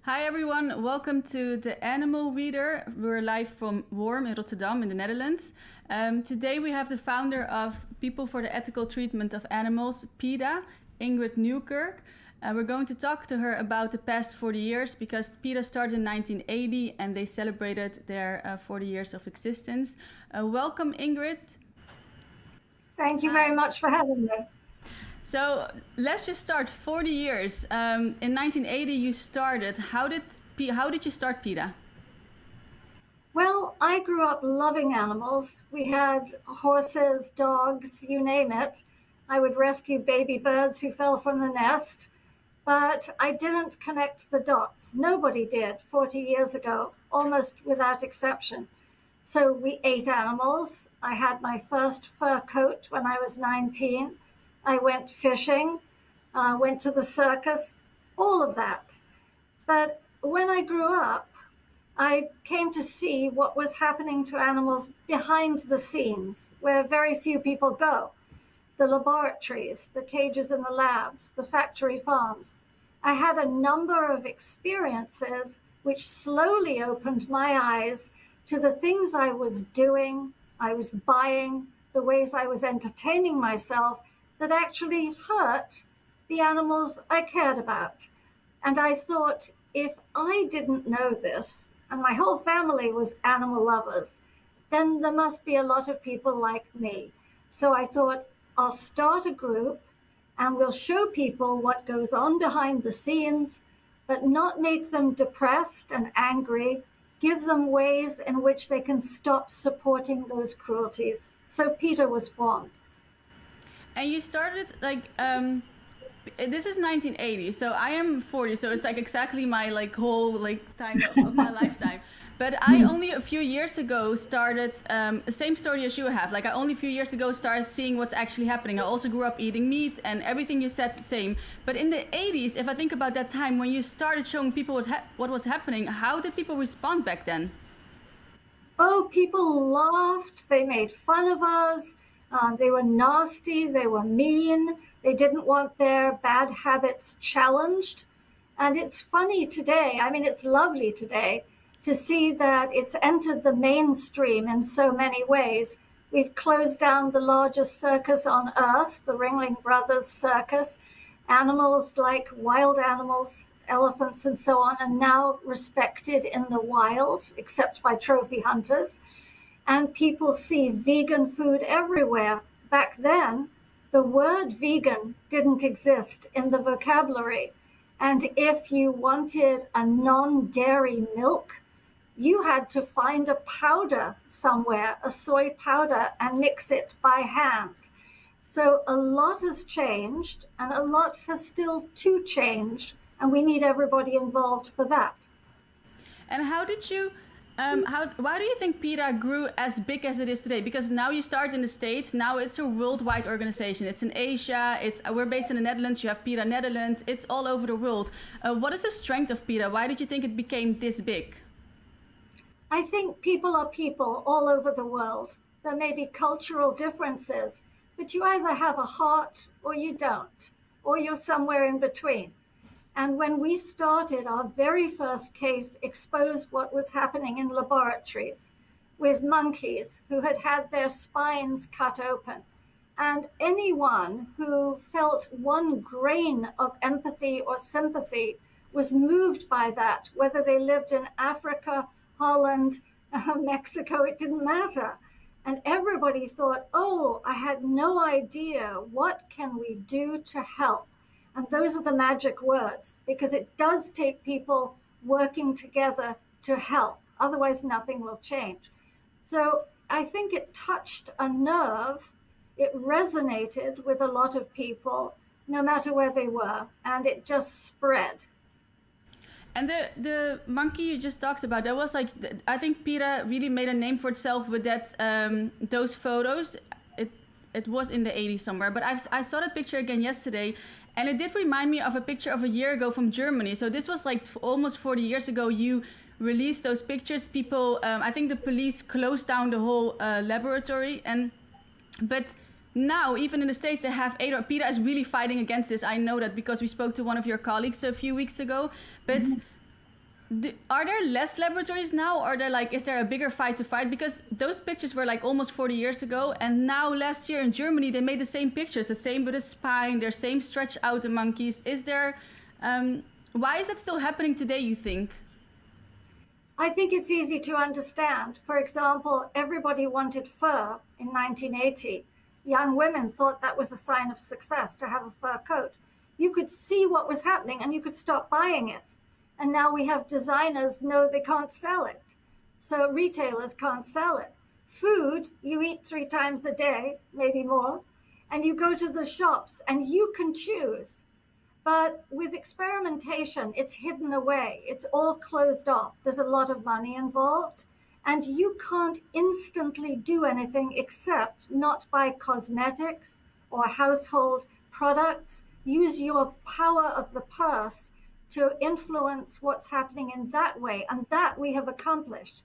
Hi everyone, welcome to the Animal Reader. We're live from Worm in Rotterdam in the Netherlands. Today we have the founder of People for the Ethical Treatment of Animals, PETA, Ingrid Newkirk. We're going to talk to her about the past 40 years because PETA started in 1980 and they celebrated their 40 years of existence. Welcome Ingrid. Thank you very much for having me. So let's just start 40 years. In 1980 you started. How did you start PETA? Well, I grew up loving animals. We had horses, dogs, you name it. I would rescue baby birds who fell from the nest, but I didn't connect the dots. Nobody did 40 years ago, almost without exception. So we ate animals. I had my first fur coat when I was 19. I went fishing, went to the circus, all of that. But when I grew up, I came to see what was happening to animals behind the scenes, where very few people go. The laboratories, the cages in the labs, the factory farms. I had a number of experiences which slowly opened my eyes to the things I was doing, I was buying, the ways I was entertaining myself that actually hurt the animals I cared about. And I thought, if I didn't know this, and my whole family was animal lovers, then there must be a lot of people like me. So I thought, I'll start a group and we'll show people what goes on behind the scenes, but not make them depressed and angry, give them ways in which they can stop supporting those cruelties. So PETA was formed. And you started this is 1980, so I am 40, so it's like exactly my whole time of my lifetime. But I only a few years ago started the same story as you have. Like I only a few years ago started seeing what's actually happening. I also grew up eating meat, and everything you said the same. But in the 80s, if I think about that time when you started showing people what was happening, how did people respond back then? Oh, people laughed. They made fun of us. They were nasty. They were mean. They didn't want their bad habits challenged. And it's funny today, I mean, it's lovely today to see that it's entered the mainstream in so many ways. We've closed down the largest circus on earth, the Ringling Brothers Circus. Animals like wild animals, elephants and so on, are now respected in the wild, except by trophy hunters. And people see vegan food everywhere. Back then, the word vegan didn't exist in the vocabulary. And if you wanted a non-dairy milk, you had to find a powder somewhere, a soy powder, and mix it by hand. So a lot has changed, and a lot has still to change, and we need everybody involved for that. And how did you why do you think PETA grew as big as it is today? Because now you start in the States, now it's a worldwide organization. It's in Asia, we're based in the Netherlands, you have PETA Netherlands, it's all over the world. What is the strength of PETA? Why did you think it became this big? I think people are people all over the world. There may be cultural differences, but you either have a heart or you don't, or you're somewhere in between. And when we started, our very first case exposed what was happening in laboratories with monkeys who had had their spines cut open. And anyone who felt one grain of empathy or sympathy was moved by that, whether they lived in Africa, Holland, Mexico, it didn't matter. And everybody thought, oh, I had no idea. What can we do to help? And those are the magic words, because it does take people working together to help. Otherwise, nothing will change. So I think it touched a nerve. It resonated with a lot of people, no matter where they were, and it just spread. And the monkey you just talked about, that was I think PETA really made a name for itself with that those photos. It was in the 80s somewhere, but I saw that picture again yesterday, and it did remind me of a picture of a year ago from Germany. So this was like almost 40 years ago. You released those pictures. People, I think the police closed down the whole laboratory, but now even in the States they have PETA is really fighting against this. I know that because we spoke to one of your colleagues a few weeks ago, but. are there less laboratories now? Or is there a bigger fight to fight? Because those pictures were like almost 40 years ago, and now last year in Germany they made the same pictures, the same with the spine, the same stretch out the monkeys. Is there? Why is that still happening today, you think? I think it's easy to understand. For example, everybody wanted fur in 1980. Young women thought that was a sign of success to have a fur coat. You could see what was happening and you could stop buying it. And now we have designers know they can't sell it. So retailers can't sell it. Food, you eat 3 times a day, maybe more, and you go to the shops and you can choose. But with experimentation, it's hidden away. It's all closed off. There's a lot of money involved. And you can't instantly do anything except not buy cosmetics or household products. Use your power of the purse to influence what's happening in that way. And that we have accomplished.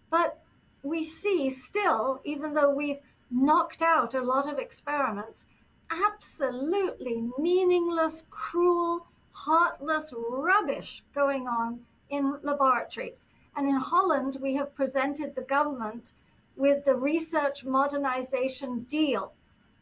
But we see still, even though we've knocked out a lot of experiments, absolutely meaningless, cruel, heartless rubbish going on in laboratories. And in Holland, we have presented the government with the research modernization deal,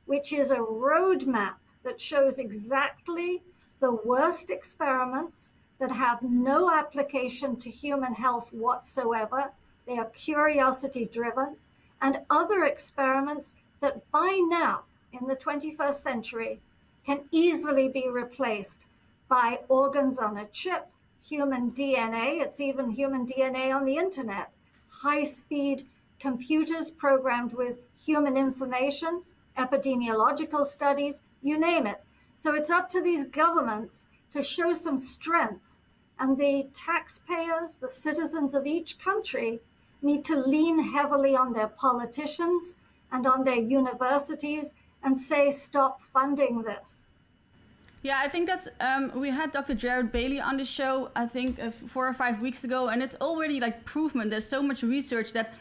which is a roadmap that shows exactly the worst experiments that have no application to human health whatsoever. They are curiosity driven, and other experiments that by now, in the 21st century, can easily be replaced by organs on a chip, human DNA. It's even human DNA on the internet, high-speed computers programmed with human information, epidemiological studies, you name it. So it's up to these governments to show some strength, and the taxpayers, the citizens of each country, need to lean heavily on their politicians and on their universities and say, stop funding this. Yeah, I think that's, we had Dr. Jared Bailey on the show, I think 4 or 5 weeks ago, and it's already like proven, there's so much research that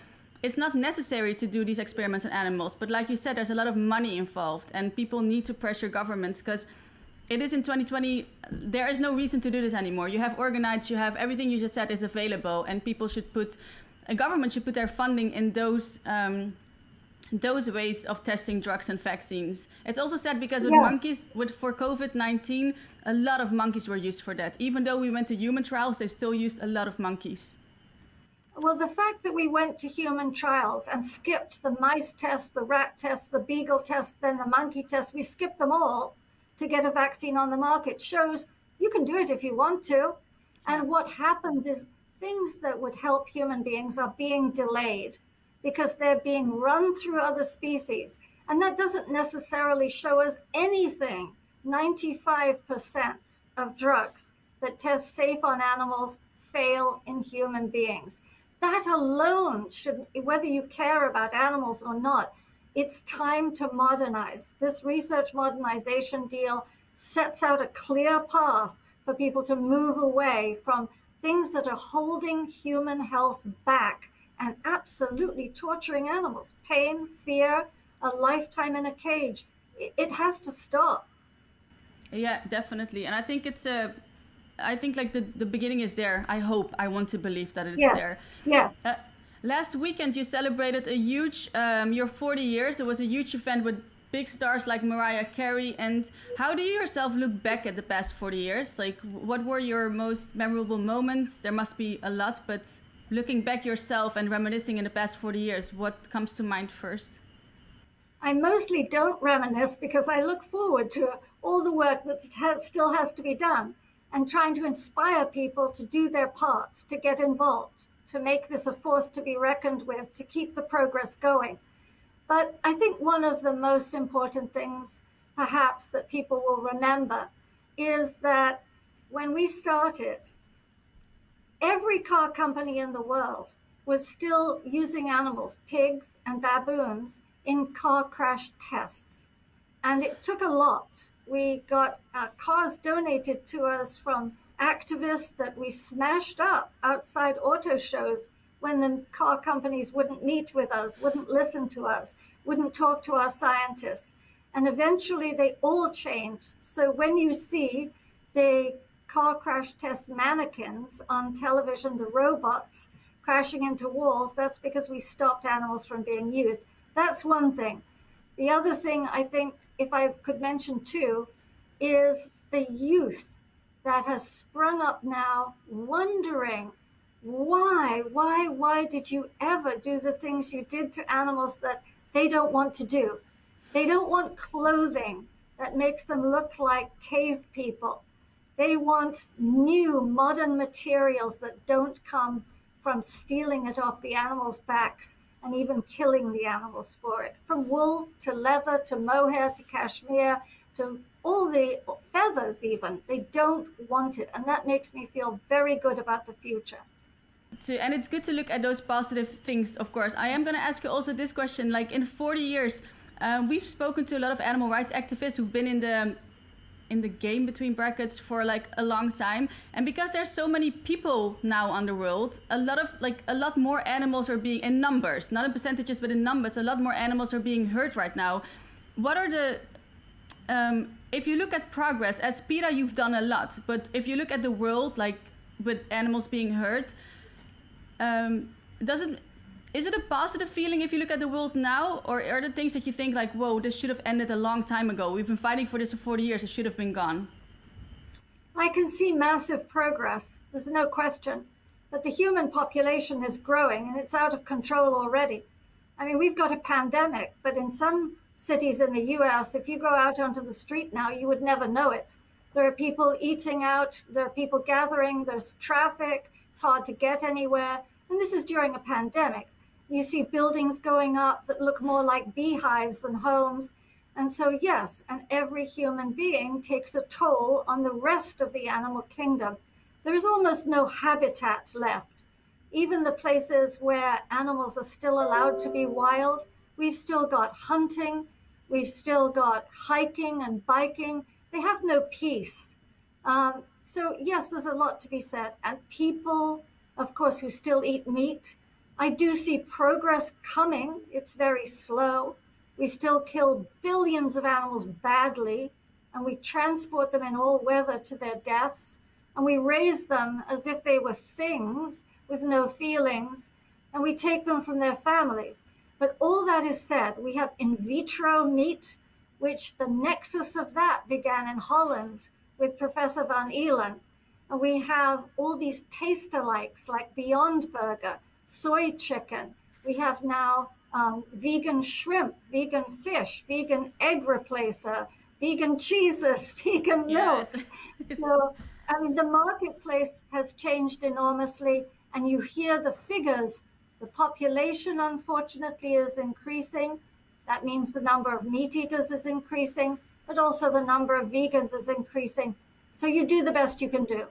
it's not necessary to do these experiments on animals. But like you said, there's a lot of money involved and people need to pressure governments because it is in 2020, there is no reason to do this anymore. You have organoids, you have everything you just said is available, and people should put, a government should put their funding in those ways of testing drugs and vaccines. It's also said because with monkeys, for COVID-19, a lot of monkeys were used for that. Even though we went to human trials, they still used a lot of monkeys. Well, the fact that we went to human trials and skipped the mice test, the rat test, the beagle test, then the monkey test, we skipped them all to get a vaccine on the market shows you can do it if you want to. And what happens is things that would help human beings are being delayed because they're being run through other species. And that doesn't necessarily show us anything. 95% of drugs that test safe on animals fail in human beings. That alone should, whether you care about animals or not, it's time to modernize. This research modernization deal sets out a clear path for people to move away from things that are holding human health back and absolutely torturing animals. Pain, fear, a lifetime in a cage. It has to stop. Yeah, definitely. And I think it's I think like the beginning is there. I want to believe that it's there. Yes. Last weekend you celebrated a huge, your 40 years. It was a huge event with big stars like Mariah Carey. And how do you yourself look back at the past 40 years? Like, what were your most memorable moments? There must be a lot, but looking back yourself and reminiscing in the past 40 years, what comes to mind first? I mostly don't reminisce because I look forward to all the work that still has to be done and trying to inspire people to do their part, to get involved, to make this a force to be reckoned with, to keep the progress going. But I think one of the most important things, perhaps, that people will remember is that when we started, every car company in the world was still using animals, pigs and baboons, in car crash tests. And it took a lot. We got cars donated to us from activists that we smashed up outside auto shows when the car companies wouldn't meet with us, wouldn't listen to us, wouldn't talk to our scientists. And eventually they all changed. So when you see the car crash test mannequins on television, the robots crashing into walls, that's because we stopped animals from being used. That's one thing. The other thing I think, if I could mention too, is the youth that has sprung up now wondering why did you ever do the things you did to animals that they don't want to do? They don't want clothing that makes them look like cave people. They want new modern materials that don't come from stealing it off the animals' backs and even killing the animals for it. From wool to leather to mohair to cashmere to all the feathers even. They don't want it. And that makes me feel very good about the future. And it's good to look at those positive things, of course. I am going to ask you also this question. Like in 40 years, we've spoken to a lot of animal rights activists who've been in the game between brackets for like a long time, and because there's so many people now on the world, a lot more animals are being, in numbers, not in percentages but in numbers, a lot more animals are being hurt right now. What are the if you look at progress, as PETA you've done a lot, but if you look at the world, like with animals being hurt, is it a positive feeling if you look at the world now, or are there things that you think like, whoa, this should have ended a long time ago? We've been fighting for this for 40 years. It should have been gone. I can see massive progress. There's no question. But the human population is growing and it's out of control already. I mean, we've got a pandemic, but in some cities in the US, if you go out onto the street now, you would never know it. There are people eating out, there are people gathering, there's traffic, it's hard to get anywhere. And this is during a pandemic. You see buildings going up that look more like beehives than homes. And so, yes, and every human being takes a toll on the rest of the animal kingdom. There is almost no habitat left. Even the places where animals are still allowed to be wild, we've still got hunting, we've still got hiking and biking. They have no peace. So, yes, there's a lot to be said. And people, of course, who still eat meat, I do see progress coming. It's very slow. We still kill billions of animals badly, and we transport them in all weather to their deaths, and we raise them as if they were things with no feelings, and we take them from their families. But all that is said, we have in vitro meat, which the nexus of that began in Holland with Professor Van Eelen. And we have all these taste-alikes like Beyond Burger, soy chicken. We have now vegan shrimp, vegan fish, vegan egg replacer, vegan cheeses, vegan milks. So, I mean, the marketplace has changed enormously, and you hear the figures. The population, unfortunately, is increasing. That means the number of meat eaters is increasing, but also the number of vegans is increasing. So you do the best you can do.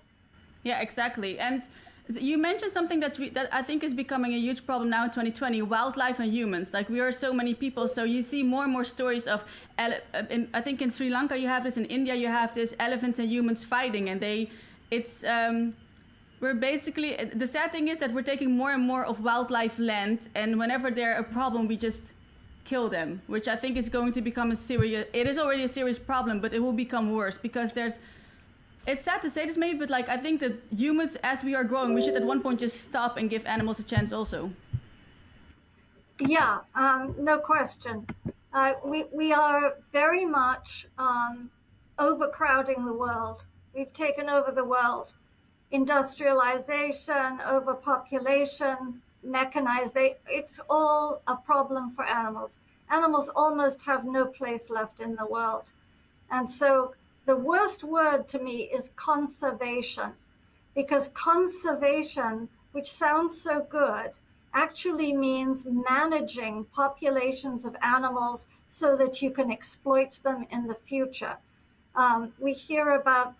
Yeah, exactly. And you mentioned something that I think is becoming a huge problem now in 2020, wildlife and humans. Like, we are so many people, so you see more and more stories of, I think in Sri Lanka you have this, in India you have this, elephants and humans fighting, and we're basically, the sad thing is that we're taking more and more of wildlife land, and whenever they're a problem, we just kill them, which I think is going to become it is already a serious problem, but it will become worse because it's sad to say this maybe, but like, I think that humans, as we are growing, we should at one point just stop and give animals a chance also. Yeah, no question. We are very much overcrowding the world. We've taken over the world. Industrialization, overpopulation, mechanization, it's all a problem for animals. Animals almost have no place left in the world. And so the worst word to me is conservation, because conservation, which sounds so good, actually means managing populations of animals so that you can exploit them in the future. We hear about,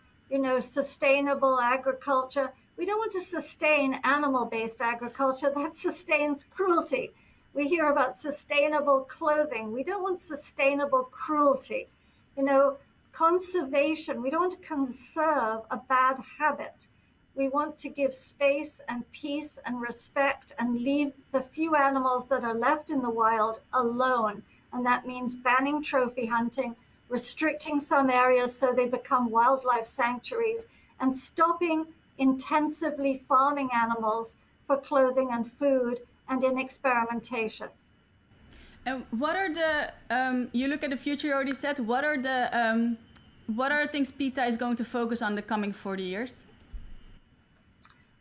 sustainable agriculture. We don't want to sustain animal-based agriculture. That sustains cruelty. We hear about sustainable clothing. We don't want sustainable cruelty. Conservation, we don't want to conserve a bad habit. We want to give space and peace and respect and leave the few animals that are left in the wild alone. And that means banning trophy hunting, restricting some areas so they become wildlife sanctuaries, and stopping intensively farming animals for clothing and food and in experimentation. And what are the, you look at the future, you already said, what are the things PETA is going to focus on the coming 40 years?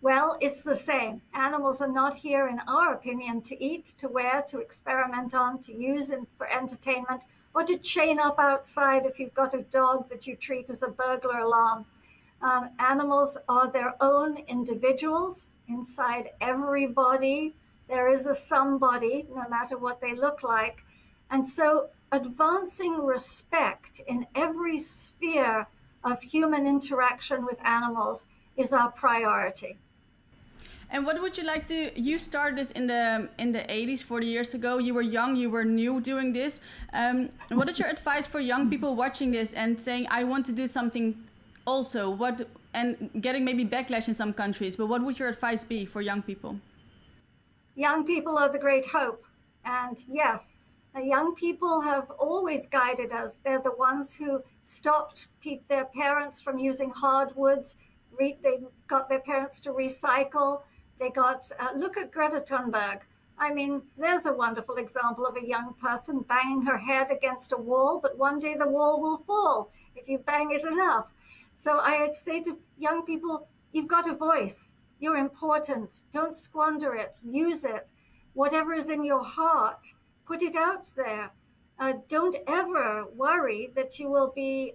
Well, it's the same. Animals are not here, in our opinion, to eat, to wear, to experiment on, to use for entertainment, or to chain up outside if you've got a dog that you treat as a burglar alarm. Animals are their own individuals. Inside everybody, there is a somebody, no matter what they look like. And so advancing respect in every sphere of human interaction with animals is our priority. And what would you like to? You started this in the 80s, 40 years ago. You were young, you were new doing this. What is your advice for young people watching this and saying, I want to do something also? And getting maybe backlash in some countries, but what would your advice be for young people? Young people are the great hope. And yes, young people have always guided us. They're the ones who stopped their parents from using hardwoods. They got their parents to recycle. They got, look at Greta Thunberg. I mean, there's a wonderful example of a young person banging her head against a wall, but one day the wall will fall if you bang it enough. So I'd say to young people, you've got a voice. You're important. Don't squander it. Use it. Whatever is in your heart, put it out there. Don't ever worry that you will be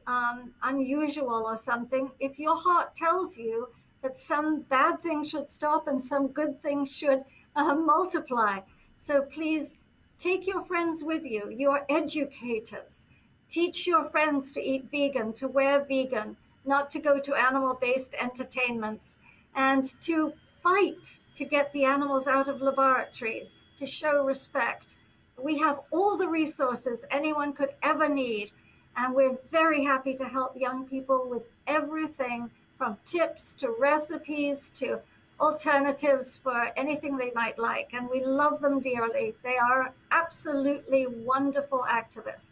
unusual or something. If your heart tells you that some bad thing should stop and some good thing should multiply. So please take your friends with you, your educators. Teach your friends to eat vegan, to wear vegan, not to go to animal-based entertainments, and to fight to get the animals out of laboratories, to show respect. We have all the resources anyone could ever need, and we're very happy to help young people with everything from tips to recipes to alternatives for anything they might like, and we love them dearly. They are absolutely wonderful activists.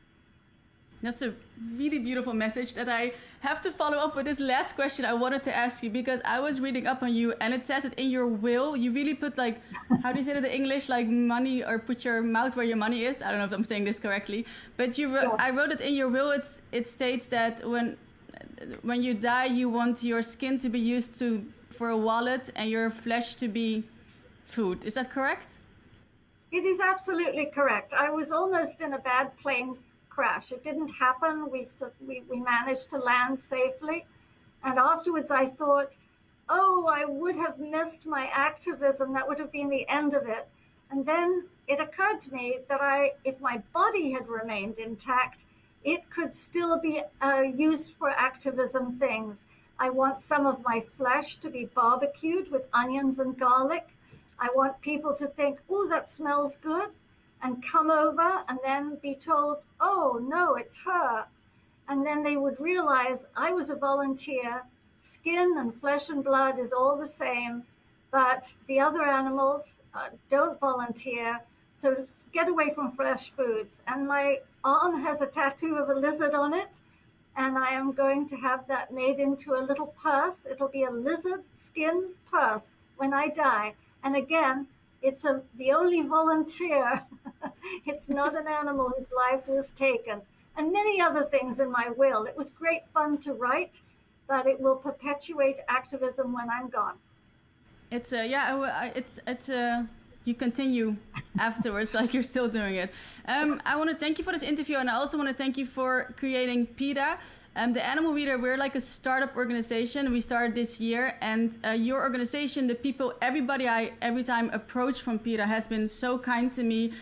That's a really beautiful message that I have to follow up with this last question I wanted to ask you, because I was reading up on you and it says that in your will, you really put like, how do you say it in English, like money, or put your mouth where your money is. I don't know if I'm saying this correctly, but I wrote it in your will. It states that when you die, you want your skin to be used for a wallet and your flesh to be food. Is that correct? It is absolutely correct. I was almost in a bad plane crash. It didn't happen. We managed to land safely. And afterwards I thought, oh, I would have missed my activism. That would have been the end of it. And then it occurred to me that if my body had remained intact, it could still be used for activism things. I want some of my flesh to be barbecued with onions and garlic. I want people to think, oh, that smells good, and come over and then be told, oh, no, it's her. And then they would realize I was a volunteer. Skin and flesh and blood is all the same, but the other animals don't volunteer. So get away from fresh foods. And my arm has a tattoo of a lizard on it, and I am going to have that made into a little purse. It'll be a lizard skin purse when I die. And again, it's the only volunteer. It's not an animal whose life was taken. And many other things in my will. It was great fun to write, but it will perpetuate activism when I'm gone. It's you continue afterwards, like you're still doing it. I want to thank you for this interview, and I also want to thank you for creating PETA. The Animal Reader, we're like a startup organization. We started this year, and your organization, the people, everybody I every time approach from PETA has been so kind to me.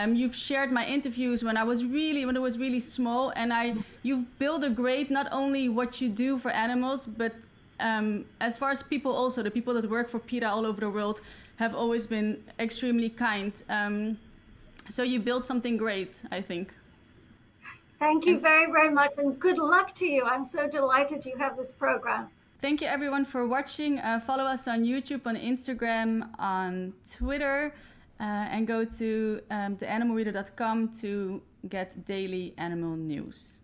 You've shared my interviews when it was really small, and you've built a great, not only what you do for animals, but as far as people also, the people that work for PETA all over the world have always been extremely kind. So you built something great, I think. Thank you very, very much, and good luck to you. I'm so delighted you have this program. Thank you everyone for watching. Follow us on YouTube, on Instagram, on Twitter, and go to theanimalreader.com to get daily animal news.